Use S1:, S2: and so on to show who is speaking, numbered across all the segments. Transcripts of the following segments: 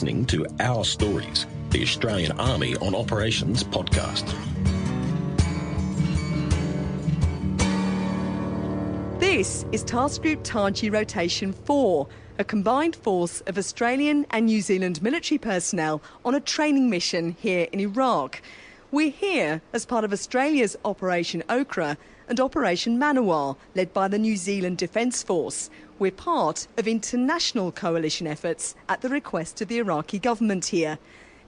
S1: listening to Our Stories, the Australian Army on Operations podcast.
S2: This is Task Group Taji Rotation 4, a combined force of Australian and New Zealand military personnel on a training mission here in Iraq. We're here as part of Australia's Operation Okra and Operation Manowar, led by the New Zealand Defence Force. We're part of international coalition efforts at the request of the Iraqi government here.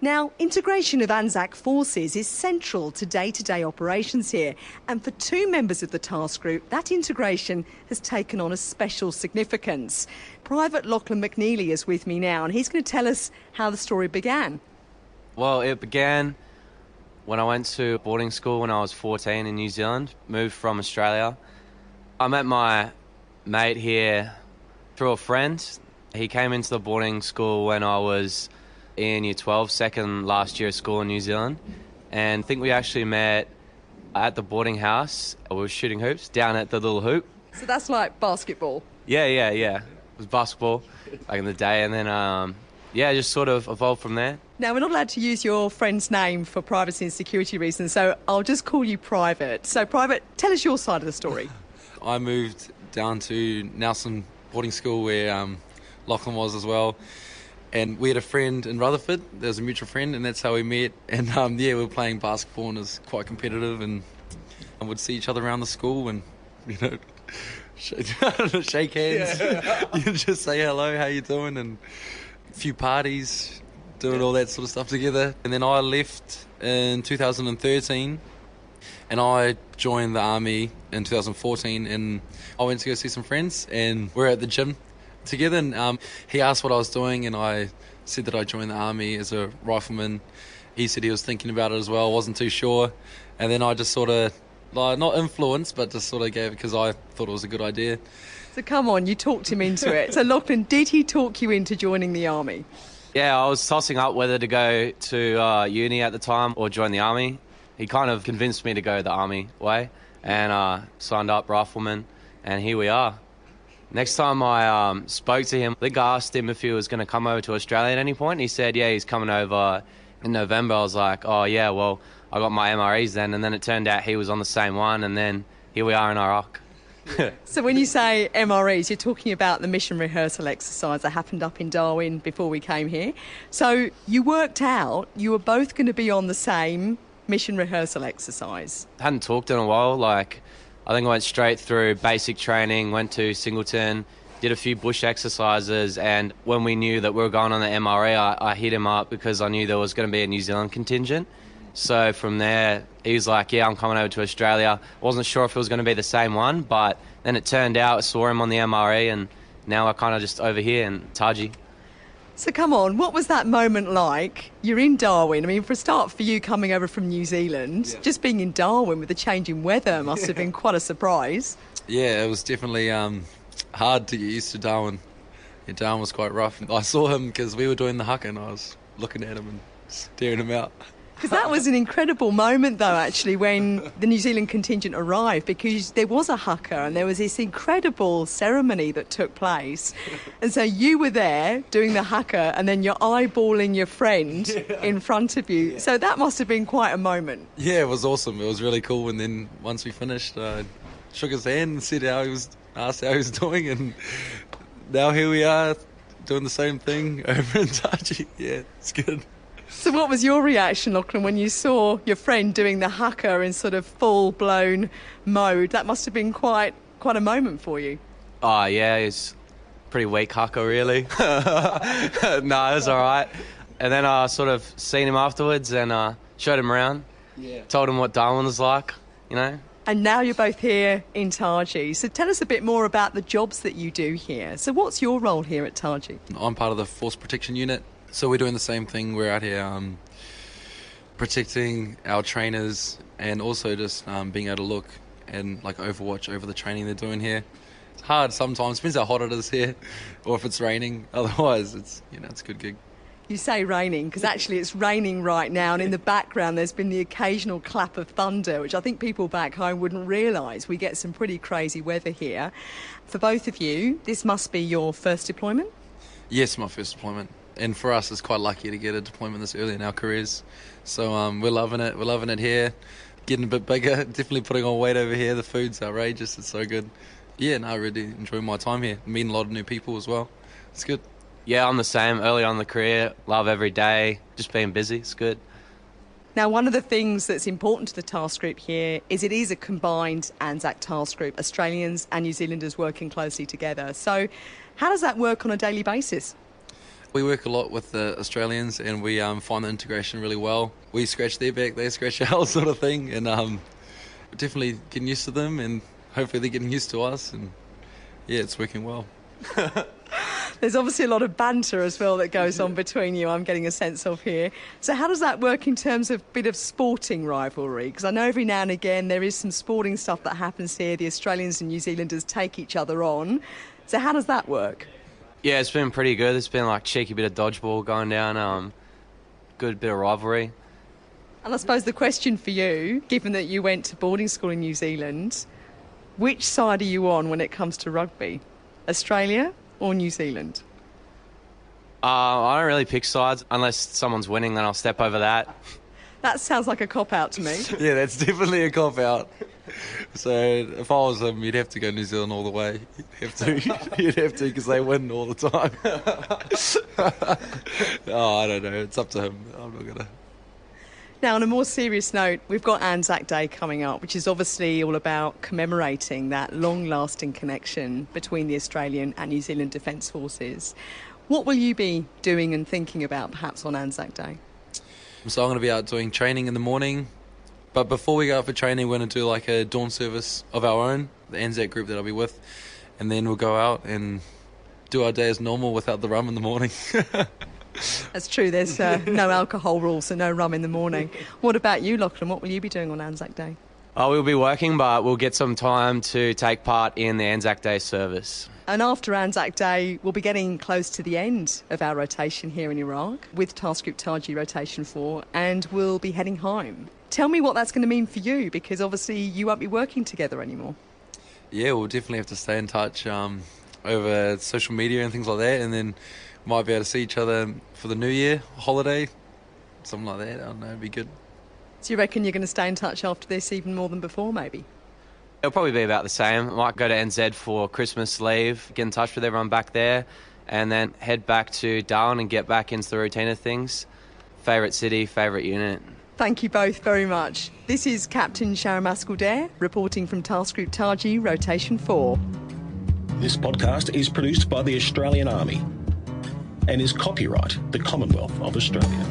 S2: Now, integration of Anzac forces is central to day-to-day operations here, and for two members of the task group, that integration has taken on a special significance. Private Lachlan McNeely is with me now, and he's going to tell us how the story began.
S3: Well, it began when I went to boarding school when I was 14 in New Zealand, moved from Australia. I met my mate here through a friend. He came into the boarding school when I was in year 12, second last year of school in New Zealand. And I think we actually met at the boarding house. We were shooting hoops down at the little hoop.
S2: So that's like basketball?
S3: Yeah. It was basketball back in the day. And then, just sort of evolved from there.
S2: Now, we're not allowed to use your friend's name for privacy and security reasons, so I'll just call you Private. So, Private, tell us your side of the story.
S4: I moved down to Nelson boarding school where Lachlan was as well. And we had a friend in Rutherford. There was a mutual friend, and that's how we met. And we were playing basketball, and it was quite competitive. And would see each other around the school, and shake hands. Yeah. You just say hello, how you doing, and a few parties, doing all that sort of stuff together. And then I left in 2013, and I joined the army in 2014. And I went to go see some friends, and we're at the gym together, and he asked what I was doing, and I said that I joined the army as a rifleman. He said he was thinking about it as well, wasn't too sure, and then I just sort of, not influenced, but just sort of gave it because I thought it was a good idea.
S2: So come on, you talked him into it. So Lachlan, did he talk you into joining the army?
S3: Yeah, I was tossing up whether to go to uni at the time or join the army. He kind of convinced me to go the army way, and signed up rifleman, and here we are. Next time I spoke to him, I think I asked him if he was going to come over to Australia at any point. He said, yeah, he's coming over in November. I was like, oh, yeah, well, I got my MREs then. And then it turned out he was on the same one. And then here we are in Iraq.
S2: So when you say MREs, you're talking about the mission rehearsal exercise that happened up in Darwin before we came here. So you worked out you were both going to be on the same mission rehearsal exercise.
S3: Hadn't talked in a while, I think I went straight through basic training, went to Singleton, did a few bush exercises, and when we knew that we were going on the MRE, I hit him up because I knew there was going to be a New Zealand contingent. So from there, he was like, yeah, I'm coming over to Australia. Wasn't sure if it was going to be the same one, but then it turned out I saw him on the MRE, and now I kind of just over here in Taji.
S2: So come on, what was that moment like? You're in Darwin. I mean, for a start, for you coming over from New Zealand, just being in Darwin with the change in weather must have been quite a surprise.
S4: Yeah, it was definitely hard to get used to Darwin. Yeah, Darwin was quite rough. I saw him because we were doing the haka, and I was looking at him and staring him out.
S2: Because that was an incredible moment, though, actually, when the New Zealand contingent arrived, because there was a haka and there was this incredible ceremony that took place. And so you were there doing the haka, and then you're eyeballing your friend in front of you. So that must have been quite a moment.
S4: Yeah, it was awesome. It was really cool. And then once we finished, I shook his hand and said asked how he was doing. And now here we are doing the same thing over in Taji. Yeah, it's good.
S2: So what was your reaction, Lachlan, when you saw your friend doing the haka in sort of full-blown mode? That must have been quite a moment for you.
S3: Oh, yeah, it's pretty weak haka, really. No, it was all right. And then I sort of seen him afterwards and showed him around, told him what Darwin was like,
S2: And now you're both here in Taji. So tell us a bit more about the jobs that you do here. So what's your role here at Taji?
S4: I'm part of the Force Protection Unit. So we're doing the same thing. We're out here protecting our trainers and also just being able to look and overwatch over the training they're doing here. It's hard sometimes, depends how hot it is here or if it's raining. Otherwise, it's a good gig.
S2: You say raining, because actually it's raining right now, and in the background there's been the occasional clap of thunder, which I think people back home wouldn't realise. We get some pretty crazy weather here. For both of you, this must be your first deployment?
S4: Yes, my first deployment. and for us, it's quite lucky to get a deployment this early in our careers. So we're loving it. We're loving it here. Getting a bit bigger, definitely putting on weight over here. The food's outrageous. It's so good. Yeah, I really enjoy my time here. Meeting a lot of new people as well. It's good.
S3: Yeah, I'm the same. Early on in the career, love every day, just being busy. It's good.
S2: Now, one of the things that's important to the task group here is it is a combined Anzac task group, Australians and New Zealanders working closely together. So how does that work on a daily basis?
S4: We work a lot with the Australians, and we find the integration really well. We scratch their back, they scratch ours, sort of thing, and we're definitely getting used to them, and hopefully they're getting used to us, and yeah, it's working well.
S2: There's obviously a lot of banter as well that goes on between you, I'm getting a sense of here. So how does that work in terms of a bit of sporting rivalry? Because I know every now and again there is some sporting stuff that happens here. The Australians and New Zealanders take each other on. So how does that work?
S3: Yeah, it's been pretty good. It's been like cheeky bit of dodgeball going down, good bit of rivalry.
S2: And I suppose the question for you, given that you went to boarding school in New Zealand, which side are you on when it comes to rugby? Australia or New Zealand?
S3: I don't really pick sides. Unless someone's winning, then I'll step over that.
S2: That sounds like a cop-out to me.
S4: Yeah, that's definitely a cop-out. So if I was him, you'd have to go New Zealand all the way. You'd have to, because they win all the time. Oh, I don't know. It's up to him. I'm not going to...
S2: Now, on a more serious note, we've got Anzac Day coming up, which is obviously all about commemorating that long-lasting connection between the Australian and New Zealand Defence Forces. What will you be doing and thinking about, perhaps, on Anzac Day?
S4: So I'm going to be out doing training in the morning. But before we go out for training, we're going to do like a dawn service of our own, the Anzac group that I'll be with. And then we'll go out and do our day as normal without the rum in the morning.
S2: That's true, there's no alcohol rules, so no rum in the morning. What about you, Lachlan? What will you be doing on Anzac Day?
S3: We'll be working, but we'll get some time to take part in the Anzac Day service.
S2: And after Anzac Day, we'll be getting close to the end of our rotation here in Iraq with Task Group Taji Rotation 4, and we'll be heading home. Tell me what that's going to mean for you, because obviously you won't be working together anymore.
S4: Yeah, we'll definitely have to stay in touch over social media and things like that, and then might be able to see each other for the New Year holiday, something like that. I don't know, it'd be good.
S2: So you reckon you're going to stay in touch after this even more than before, maybe?
S3: It'll probably be about the same. I might go to NZ for Christmas leave, get in touch with everyone back there, and then head back to Darwin and get back into the routine of things. Favourite city, favourite unit.
S2: Thank you both very much. This is Captain Sharon Maskell-Dare reporting from Task Group Taji Rotation 4.
S1: This podcast is produced by the Australian Army and is copyright the Commonwealth of Australia.